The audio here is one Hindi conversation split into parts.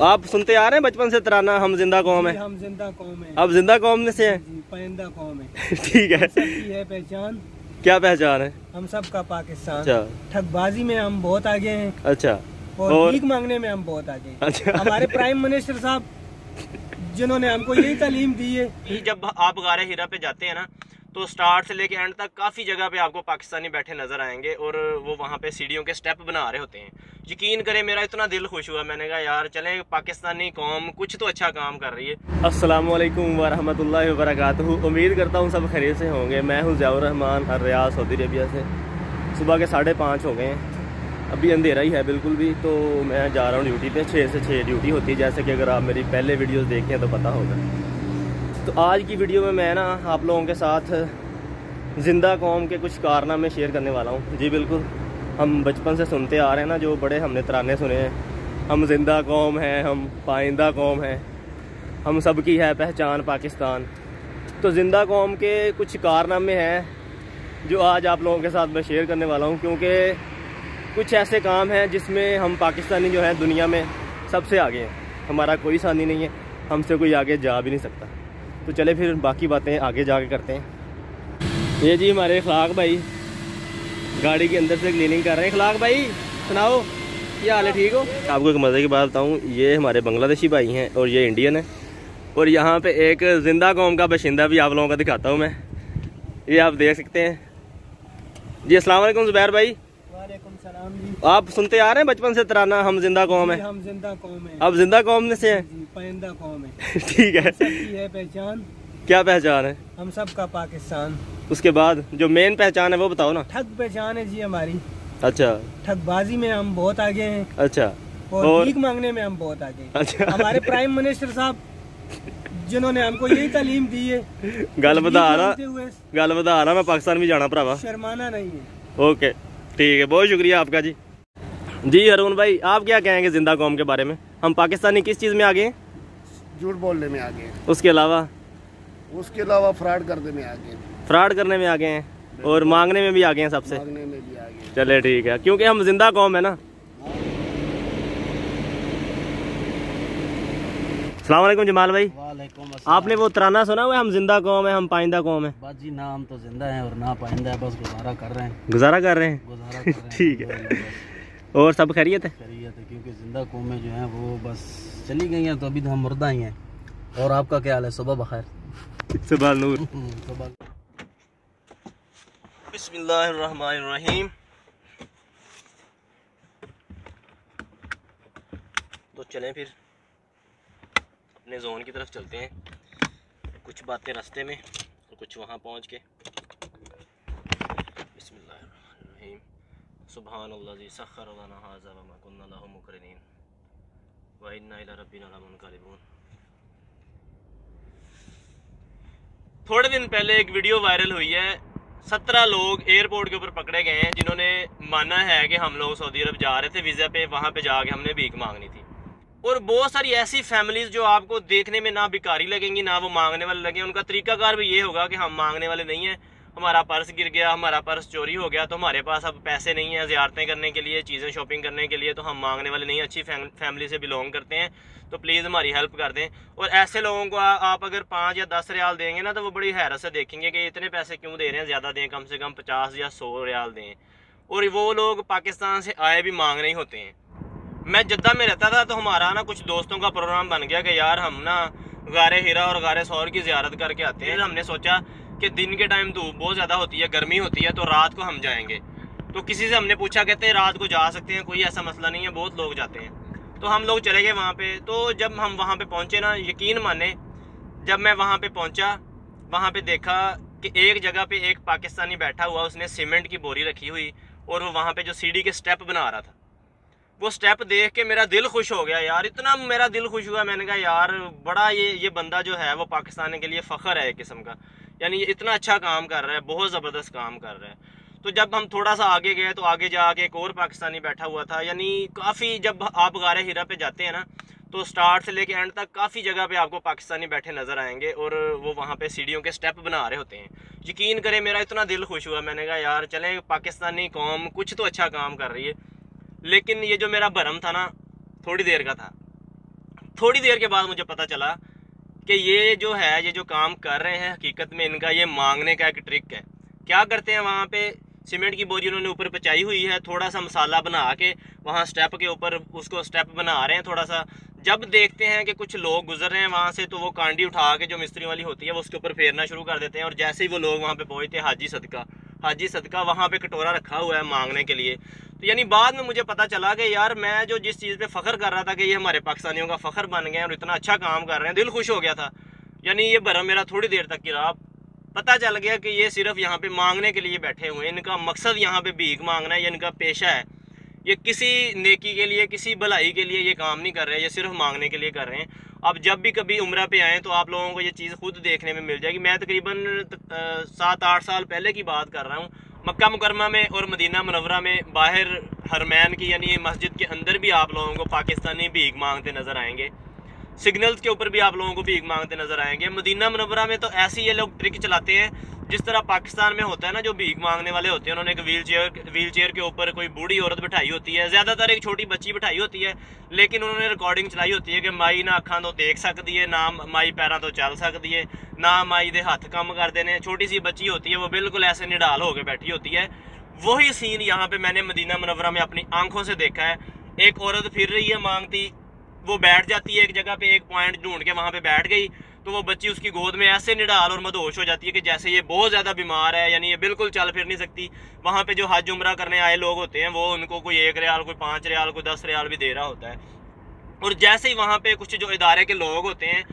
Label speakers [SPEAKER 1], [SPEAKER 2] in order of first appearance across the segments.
[SPEAKER 1] आप सुनते आ रहे हैं बचपन से तराना हम जिंदा कौम है।
[SPEAKER 2] हम जिंदा कौम है।
[SPEAKER 1] अब जिंदा कौम में से हैं?
[SPEAKER 2] पाइंदा कौम है।
[SPEAKER 1] ठीक है।
[SPEAKER 2] सबकी है पहचान।
[SPEAKER 1] क्या पहचान है?
[SPEAKER 2] हम सब का पाकिस्तान।
[SPEAKER 1] अच्छा।
[SPEAKER 2] ठगबाजी में हम बहुत आगे हैं।
[SPEAKER 1] अच्छा।
[SPEAKER 2] और भीख मांगने में हम बहुत आगे हैं।
[SPEAKER 1] अच्छा।
[SPEAKER 2] हमारे प्राइम मिनिस्टर साहब जिन्होंने हमको यही तालीम दी है।
[SPEAKER 1] जब आप गारे हीरा पे जाते हैं ना तो स्टार्ट से लेके एंड तक काफ़ी जगह पे आपको पाकिस्तानी बैठे नज़र आएंगे और वो वहाँ पे सीढ़ियों के स्टेप बना रहे होते हैं। यकीन करें मेरा इतना दिल खुश हुआ, मैंने कहा यार चलें पाकिस्तानी कौम कुछ तो अच्छा काम कर रही है। अस्सलाम वालेकुम वरहमतुल्लाहि वबरकातुहू। उम्मीद करता हूँ सब खैरियत से होंगे। मैं हूँ Ziaur Rahman Riyadh Saudi Arabia से। सुबह के 5:30 हो गए हैं, अभी अंधेरा ही है बिल्कुल भी। तो मैं जा रहा हूँ ड्यूटी पे। 6 से 6 ड्यूटी होती है, जैसे कि अगर आप मेरी पहले वीडियोस देखें तो पता होगा। तो आज की वीडियो में मैं ना आप लोगों के साथ ज़िंदा कौम के कुछ कारनामे शेयर करने वाला हूँ। जी बिल्कुल, हम बचपन से सुनते आ रहे हैं ना, जो बड़े हमने तराने सुने हैं, हम जिंदा कौम हैं, हम पाइंदा कौम हैं, हम सब की है पहचान पाकिस्तान। तो ज़िंदा कौम के कुछ कारनामे हैं जो आज आप लोगों के साथ मैं शेयर करने वाला हूँ, क्योंकि कुछ ऐसे काम हैं जिसमें हम पाकिस्तानी जो है दुनिया में सबसे आगे हैं। हमारा कोई सानी नहीं है, हमसे कोई आगे जा भी नहीं सकता। तो चले फिर बाकी बातें आगे जाके करते हैं। ये जी हमारे इखलाक भाई गाड़ी के अंदर से क्लीनिंग कर रहे हैं। इखलाक भाई सुनाओ, क्या हाल है, ठीक हो? आपको एक मज़े की बात बताऊँ, ये हमारे बांग्लादेशी भाई हैं और ये इंडियन है। और यहाँ पे एक ज़िंदा कौम का बाशिंदा भी आप लोगों का दिखाता हूँ मैं, ये आप देख सकते हैं जी। अस्सलाम वालेकुम ज़ुबैर भाई।
[SPEAKER 2] वालेकुम सलाम जी।
[SPEAKER 1] आप सुनते आ रहे हैं बचपन से तराना हम जिंदा कौम है।
[SPEAKER 2] हम जिंदा कौम है।
[SPEAKER 1] अब जिंदा कौम में से हैं?
[SPEAKER 2] पाइंदा कौम है।
[SPEAKER 1] ठीक है।
[SPEAKER 2] सबकी है पहचान।
[SPEAKER 1] क्या पहचान है? हम
[SPEAKER 2] सब का पाकिस्तान।
[SPEAKER 1] उसके बाद जो मेन पहचान है वो बताओ ना।
[SPEAKER 2] ठग पहचान है जी हमारी।
[SPEAKER 1] अच्छा।
[SPEAKER 2] ठगबाजी में हम बहुत आगे हैं।
[SPEAKER 1] अच्छा।
[SPEAKER 2] और भीख मांगने में हम बहुत आगे हैं।
[SPEAKER 1] अच्छा।
[SPEAKER 2] हमारे प्राइम मिनिस्टर साहब जिन्होंने हमको यही तालीम दी है।
[SPEAKER 1] गल बता रहा मैं पाकिस्तान भी जाना भरावा,
[SPEAKER 2] शर्माना नहीं है।
[SPEAKER 1] ओके ठीक है, बहुत शुक्रिया आपका जी। जी अरुण भाई, आप क्या कहेंगे जिंदा कौम के बारे में? हम पाकिस्तानी किस चीज़ में आगे हैं?
[SPEAKER 3] झूठ बोलने में आगे हैं।
[SPEAKER 1] उसके अलावा
[SPEAKER 3] फ्रॉड करने में आगे हैं।
[SPEAKER 1] फ्रॉड करने में आगे हैं और मांगने में भी आगे हैं, सबसे
[SPEAKER 3] मांगने में भी आगे हैं।
[SPEAKER 1] चले ठीक है, क्योंकि हम जिंदा कौम है ना। अस्सलाम वालेकुम जमाल भाई।
[SPEAKER 2] वालेकुम।
[SPEAKER 1] आपने वो तराना सुना हुआ है हम जिंदा कौम है, हम पाइंदा कौम है?
[SPEAKER 2] बस जी ना हम तो जिंदा हैं और ना पाइंदा है, बस गुजारा कर रहे हैं।
[SPEAKER 1] गुजारा कर रहे हैं ठीक है। और सब खैरियत है?
[SPEAKER 2] खैरियत है, क्योंकि जिंदा कौमें जो हैं वो बस चली गई हैं, तो अभी तो हम मुर्दा ही हैं। और आपका क्या हाल है? सुबह बखैर।
[SPEAKER 1] सुबह नूर। बिस्मिल्लाहिर्रहमानिर्रहीम। तो चलें फिर अपने जोन की तरफ चलते हैं। कुछ बातें रास्ते में और कुछ वहाँ पहुँच के। बिस्मिल्लाहिर्रहमानिर्रहीम। सुब्हानल्लाह जी सख्खर लना हाज़ा व मा कुन्ना लहू मुक़रिनीन व इन्ना इला रब्बिना लमुनक़लिबून। थोड़े दिन पहले एक वीडियो वायरल हुई है, 17 लोग एयरपोर्ट के ऊपर पकड़े गए हैं जिन्होंने माना है कि हम लोग सऊदी अरब जा रहे थे वीज़ा पे, वहाँ पे जाके हमने भीख मांगनी थी। और बहुत सारी ऐसी फैमिलीज जो आपको देखने में ना भिखारी लगेंगी ना वो मांगने वाले लगेंगे। उनका तरीकाकार भी ये होगा कि हम मांगने वाले नहीं हैं, हमारा पर्स गिर गया, हमारा पर्स चोरी हो गया, तो हमारे पास अब पैसे नहीं हैं ज़ियारतें करने के लिए, चीज़ें शॉपिंग करने के लिए, तो हम मांगने वाले नहीं, अच्छी फैमिली से बिलोंग करते हैं, तो प्लीज़ हमारी हेल्प कर दें। और ऐसे लोगों को आप अगर 5 या 10 रियाल देंगे ना तो वो बड़ी हैरत से देखेंगे कि इतने पैसे क्यों दे रहे हैं, ज़्यादा दें, कम से कम 50 या 100 रियाल दें। और वो लोग पाकिस्तान से आए भी मांग रहे होते हैं। मैं जद्दा में रहता था तो हमारा ना कुछ दोस्तों का प्रोग्राम बन गया कि यार हम ना गारे हीरा और गारे सौर की ज़ियारत करके आते हैं। हमने सोचा कि दिन के टाइम धूप बहुत ज़्यादा होती है, गर्मी होती है, तो रात को हम जाएंगे। तो किसी से हमने पूछा, कहते हैं रात को जा सकते हैं, कोई ऐसा मसला नहीं है, बहुत लोग जाते हैं। तो हम लोग चले गए वहाँ पे। तो जब हम वहाँ पे पहुँचे ना, यकीन माने जब मैं वहाँ पे पहुँचा, वहाँ पे देखा कि एक जगह पे एक पाकिस्तानी बैठा हुआ, उसने सीमेंट की बोरी रखी हुई और वो वहाँ पे जो सीढ़ी के स्टेप बना रहा था, वो स्टेप देख के मेरा दिल खुश हो गया यार, इतना मेरा दिल खुश हुआ। मैंने कहा यार बड़ा ये बंदा जो है वो पाकिस्तान के लिए फ़ख्र है एक किस्म का, यानी ये इतना अच्छा काम कर रहा है, बहुत ज़बरदस्त काम कर रहा है। तो जब हम थोड़ा सा आगे गए तो आगे जाके एक और पाकिस्तानी बैठा हुआ था, यानी काफ़ी, जब आप गारे हीरा पे जाते हैं ना तो स्टार्ट से लेके एंड तक काफ़ी जगह पे आपको पाकिस्तानी बैठे नज़र आएंगे और वो वहाँ पे सीढ़ियों के स्टेप बना रहे होते हैं। यकीन करें मेरा इतना दिल खुश हुआ, मैंने कहा यार चलें पाकिस्तानी कौम कुछ तो अच्छा काम कर रही है। लेकिन ये जो मेरा भरम था ना थोड़ी देर का था। थोड़ी देर के बाद मुझे पता चला कि ये जो है, ये जो काम कर रहे हैं हकीकत में इनका ये मांगने का एक ट्रिक है। क्या करते हैं, वहाँ पे सीमेंट की बोरी उन्होंने ऊपर पचाई हुई है, थोड़ा सा मसाला बना के वहाँ स्टेप के ऊपर उसको स्टेप बना रहे हैं थोड़ा सा। जब देखते हैं कि कुछ लोग गुजर रहे हैं वहाँ से, तो वो कांडी उठा के जो मिस्त्री वाली होती है वो उसके ऊपर फेरना शुरू कर देते हैं। और जैसे ही वो लोग वहाँ पे पहुँचते हैं, हाजी सदका वहाँ पे कटोरा रखा हुआ है मांगने के लिए। तो यानी बाद में मुझे पता चला कि यार मैं जो जिस चीज़ पे फ़ख्र कर रहा था कि ये हमारे पाकिस्तानियों का फ़ख्र बन गए और इतना अच्छा काम कर रहे हैं, दिल खुश हो गया था। यानी ये भरम मेरा थोड़ी देर तक की रहा, पता चल गया कि ये सिर्फ यहाँ पे मांगने के लिए बैठे हुए हैं। इनका मकसद यहाँ पे भीख मांगना है, ये इनका पेशा है। ये किसी नेकी के लिए, किसी भलाई के लिए ये काम नहीं कर रहे, ये सिर्फ मांगने के लिए कर रहे हैं। अब जब भी कभी उम्रा पे आएँ तो आप लोगों को ये चीज़ खुद देखने में मिल जाएगी। मैं तकरीबन 7-8 साल पहले की बात कर रहा हूँ। मक्का मुकरमा में और मदीना मुनव्वरा में बाहर हरमैन की यानी मस्जिद के अंदर भी आप लोगों को पाकिस्तानी भीख मांगते नज़र आएंगे। सिग्नल्स के ऊपर भी आप लोगों को भीख मांगते नज़र आएंगे। मदीना मुनव्वरा में तो ऐसी ये लोग ट्रिक चलाते हैं जिस तरह पाकिस्तान में होता है ना, जो भीख मांगने वाले होते हैं उन्होंने एक व्हील चेयर के ऊपर कोई बूढ़ी औरत बिठाई होती है, ज़्यादातर एक छोटी बच्ची बिठाई होती है, लेकिन उन्होंने रिकॉर्डिंग चलाई होती है कि माई ना अखां तो देख सकती है, ना माई पैरों तो चल सकती है, ना माई दे हथ कम कर देने। छोटी सी बच्ची होती है, वो बिल्कुल ऐसे निडाल होकर बैठी होती है। वही सीन यहाँ पे मैंने मदीना मुनव्वरा में अपनी आंखों से देखा है। एक औरत फिर रही है मांगती, वो बैठ जाती है एक जगह पे, एक पॉइंट ढूंढ के वहाँ पे बैठ गई, तो वो बच्ची उसकी गोद में ऐसे निडाल और मदहोश हो जाती है कि जैसे ये बहुत ज़्यादा बीमार है, यानी ये बिल्कुल चल फिर नहीं सकती। वहाँ पे जो हज उम्रा करने आए लोग होते हैं वो उनको कोई 1 रियाल, कोई 5 रियाल, कोई 10 रियाल भी दे रहा होता है। और जैसे ही वहाँ पे कुछ जो इदारे के लोग होते हैं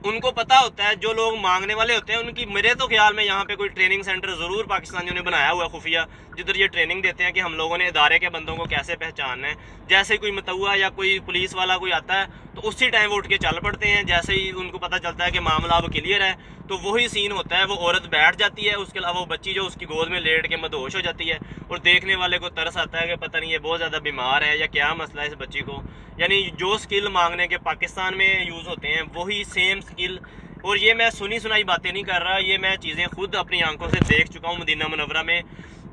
[SPEAKER 1] उनको पता होता है, जो लोग मांगने वाले होते हैं उनकी, मेरे तो ख्याल में यहाँ पे कोई ट्रेनिंग सेंटर ज़रूर पाकिस्तानियों ने बनाया हुआ है खुफिया, जिधर ये ट्रेनिंग देते हैं कि हम लोगों ने इदारे के बंदों को कैसे पहचानना है। जैसे कोई मतुआ या कोई पुलिस वाला कोई आता है तो उसी टाइम वो उठ के चल पड़ते हैं। जैसे ही उनको पता चलता है कि मामला अब क्लियर है तो वही सीन होता है, वो औरत बैठ जाती है, उसके अलावा वो बच्ची जो उसकी गोद में लेट के मदहोश हो जाती है। और देखने वाले को तरस आता है कि पता नहीं ये बहुत ज़्यादा बीमार है या क्या मसला है इस बच्ची को। यानी जो स्किल मांगने के पाकिस्तान में यूज़ होते हैं वही सेम स्किल। और ये मैं सुनी सुनाई बातें नहीं कर रहा, ये मैं चीज़ें खुद अपनी आंखों से देख चुका हूँ। मदीना मुनव्वरा में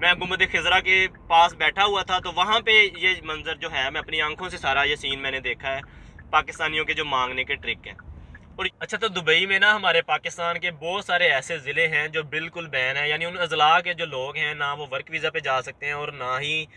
[SPEAKER 1] मैं गुंबद खिज़रा के पास बैठा हुआ था, तो वहाँ पे ये मंजर जो है मैं अपनी आंखों से सारा ये सीन मैंने देखा है, पाकिस्तानियों के जो मांगने के ट्रिक हैं। और अच्छा, तो दुबई में ना हमारे पाकिस्तान के बहुत सारे ऐसे ज़िले हैं जो बिल्कुल बैन है, यानी उन अजला के जो लोग हैं ना वो वर्क वीज़ा पे जा सकते हैं और ना ही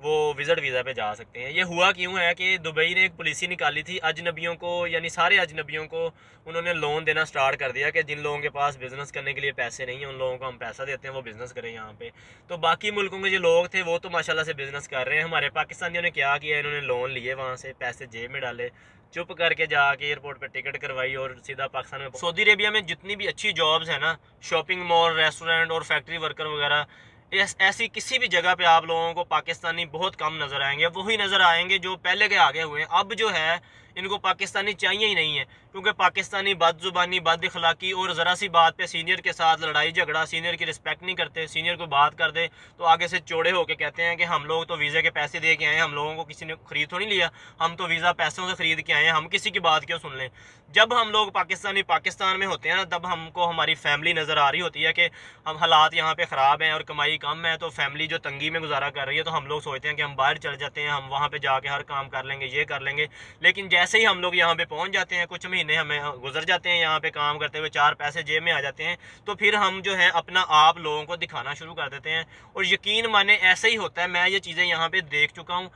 [SPEAKER 1] वो विज़िट वीज़ा पे जा सकते हैं। ये हुआ क्यों है कि दुबई ने एक पॉलिसी निकाली थी अजनबियों को, यानी सारे अजनबियों को उन्होंने लोन देना स्टार्ट कर दिया कि जिन लोगों के पास बिज़नेस करने के लिए पैसे नहीं हैं उन लोगों को हम पैसा देते हैं, वो बिज़नेस करें यहाँ पे। तो बाकी मुल्कों के जो लोग थे वो तो माशाल्लाह से बिज़नेस कर रहे हैं। हमारे पाकिस्तानियों ने क्या किया, इन्होंने लोन लिए, वहाँ से पैसे जेब में डाले, चुप करके जाके एयरपोर्ट पे टिकट करवाई और सीधा पाकिस्तान में। सऊदी अरेबिया में जितनी भी अच्छी जॉब्स हैं ना, शॉपिंग मॉल, रेस्टोरेंट और फैक्ट्री वर्कर वगैरह, ऐसी किसी भी जगह पे आप लोगों को पाकिस्तानी बहुत कम नज़र आएंगे। वही नज़र आएंगे जो पहले के आगे हुए हैं। अब जो है इनको पाकिस्तानी चाहिए ही नहीं है, क्योंकि पाकिस्तानी बदजुबानी, बद अखलाकी और ज़रा सी बात पे सीनियर के साथ लड़ाई झगड़ा, सीनियर की रिस्पेक्ट नहीं करते। सीनियर को बात कर दे तो आगे से चौड़े होकर कहते हैं कि हम लोग तो वीज़े के पैसे दे के आए हैं, हम लोगों को किसी ने ख़रीद तो नहीं लिया, हम तो वीज़ा पैसों से ख़रीद के आए हैं, हम किसी की बात क्यों सुन लें। जब हम लोग पाकिस्तानी पाकिस्तान में होते हैं ना, तब हमको हमारी फैमिली नज़र आ रही होती है कि हम हालात यहाँ पे ख़राब हैं और कमाई कम है, तो फैमिली जो तंगी में गुजारा कर रही है, तो हम लोग सोचते हैं कि हम बाहर चले जाते हैं, हम वहाँ पे जाके हर काम कर लेंगे, ये कर लेंगे। लेकिन जैसे ही हम लोग यहाँ पे पहुँच जाते हैं, कुछ महीने हमें गुजर जाते हैं यहाँ पे काम करते हुए, 4 पैसे जेब में आ जाते हैं, तो फिर हम जो है अपना आप लोगों को दिखाना शुरू कर देते हैं। और यकीन माने ऐसे ही होता है, मैं ये चीज़ें यहाँ पे देख चुका हूँ।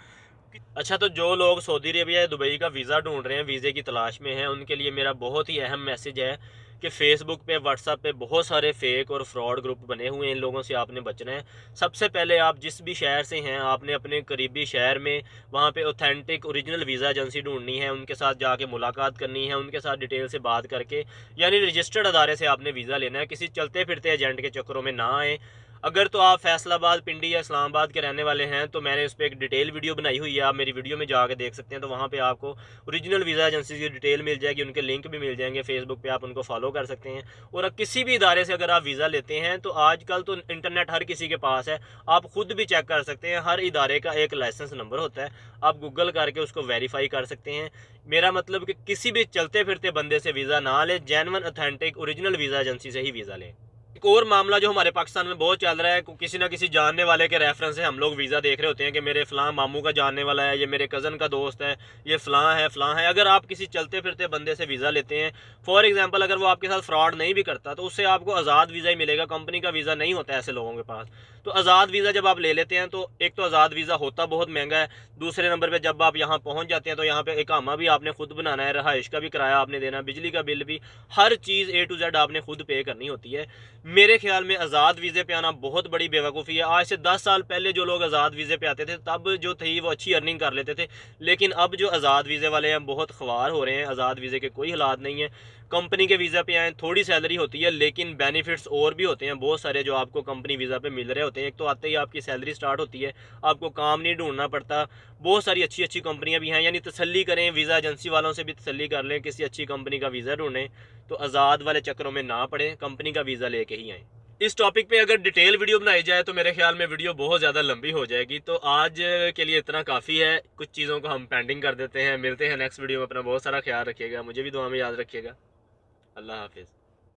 [SPEAKER 1] अच्छा, तो जो लोग सऊदी अरेबिया या दुबई का वीज़ा ढूंढ रहे हैं, वीज़े की तलाश में हैं, उनके लिए मेरा बहुत ही अहम मैसेज है कि फ़ेसबुक पे, व्हाट्सएप पे बहुत सारे फेक और फ्रॉड ग्रुप बने हुए हैं। इन लोगों से आपने बचना है। सबसे पहले आप जिस भी शहर से हैं, आपने अपने करीबी शहर में वहाँ पे ऑथेंटिक ओरिजिनल वीज़ा एजेंसी ढूंढनी है, उनके साथ जाके मुलाकात करनी है, उनके साथ डिटेल से बात करके, यानी रजिस्टर्ड अदारे से आपने वीज़ा लेना है। किसी चलते फिरते एजेंट के चक्करों में ना आए। अगर तो आप फैसलाबाद, पिंडी या इस्लामाबाद के रहने वाले हैं तो मैंने उस पर एक डिटेल वीडियो बनाई हुई है, आप मेरी वीडियो में जाकर देख सकते हैं। तो वहाँ पे आपको ओरिजिनल वीज़ा एजेंसी की डिटेल मिल जाएगी, उनके लिंक भी मिल जाएंगे, फेसबुक पे आप उनको फॉलो कर सकते हैं। और किसी भी इदारे से अगर आप वीज़ा लेते हैं तो आजकल तो इंटरनेट हर किसी के पास है, आप खुद भी चेक कर सकते हैं। हर इदारे का एक लाइसेंस नंबर होता है, आप गूगल करके उसको वेरीफाई कर सकते हैं। मेरा मतलब कि किसी भी चलते फिरते बंदे से वीज़ा ना लें, genuine authentic original visa agency से ही वीज़ा लें। एक एक और मामला जो हमारे पाकिस्तान में बहुत चल रहा है, किसी ना किसी जानने वाले के रेफरेंस से हम लोग वीज़ा देख रहे होते हैं कि मेरे फ़लाँ मामू का जानने वाला है, ये मेरे कज़न का दोस्त है, ये फ़लाँ है। अगर आप किसी चलते फिरते बंदे से वीज़ा लेते हैं, फॉर एग्जांपल अगर वो आपके साथ फ्रॉड नहीं भी करता तो उससे आपको आज़ाद वीज़ा ही मिलेगा, कंपनी का वीज़ा नहीं होता है ऐसे लोगों के पास। तो आज़ाद वीज़ा जब आप ले लेते हैं तो एक तो आज़ाद वीज़ा होता बहुत महंगा है, दूसरे नंबर पर जब आप यहाँ पहुँच जाते हैं तो यहाँ पर इकामा भी आपने खुद बनाना है, रहाइश का भी किराया आपने देना, बिजली का बिल भी, हर चीज़ A to Z आपने खुद पे करनी होती है। मेरे ख्याल में आज़ाद वीज़े पे आना बहुत बड़ी बेवकूफ़ी है। आज से 10 साल पहले जो लोग आज़ाद वीज़े पे आते थे तब जो थी वो अच्छी अर्निंग कर लेते थे, लेकिन अब जो आज़ाद वीज़े वाले हैं बहुत ख्वार हो रहे हैं। आज़ाद वीज़े के कोई हालात नहीं है, कंपनी के वीज़ा पे आए, थोड़ी सैलरी होती है लेकिन बेनिफिट्स और भी होते हैं बहुत सारे जो आपको कंपनी वीज़ा पे मिल रहे होते हैं। एक तो आते ही आपकी सैलरी स्टार्ट होती है, आपको काम नहीं ढूंढना पड़ता, बहुत सारी अच्छी अच्छी कंपनियां भी हैं। यानी तसल्ली करें, वीज़ा एजेंसी वालों से भी तसल्ली कर लें, किसी अच्छी कंपनी का वीज़ा ढूंढें, तो आज़ाद वाले चक्करों में ना पड़े, कंपनी का वीज़ा लेके ही आएँ। इस टॉपिक पे अगर डिटेल वीडियो बनाई जाए तो मेरे ख्याल में वीडियो बहुत ज़्यादा लंबी हो जाएगी, तो आज के लिए इतना काफ़ी है। कुछ चीज़ों को हम पेंडिंग कर देते हैं। मिलते हैं नेक्स्ट वीडियो में। अपना बहुत सारा ख्याल रखिएगा, मुझे भी दुआ में याद रखिएगा। अल्लाह हाफिज़।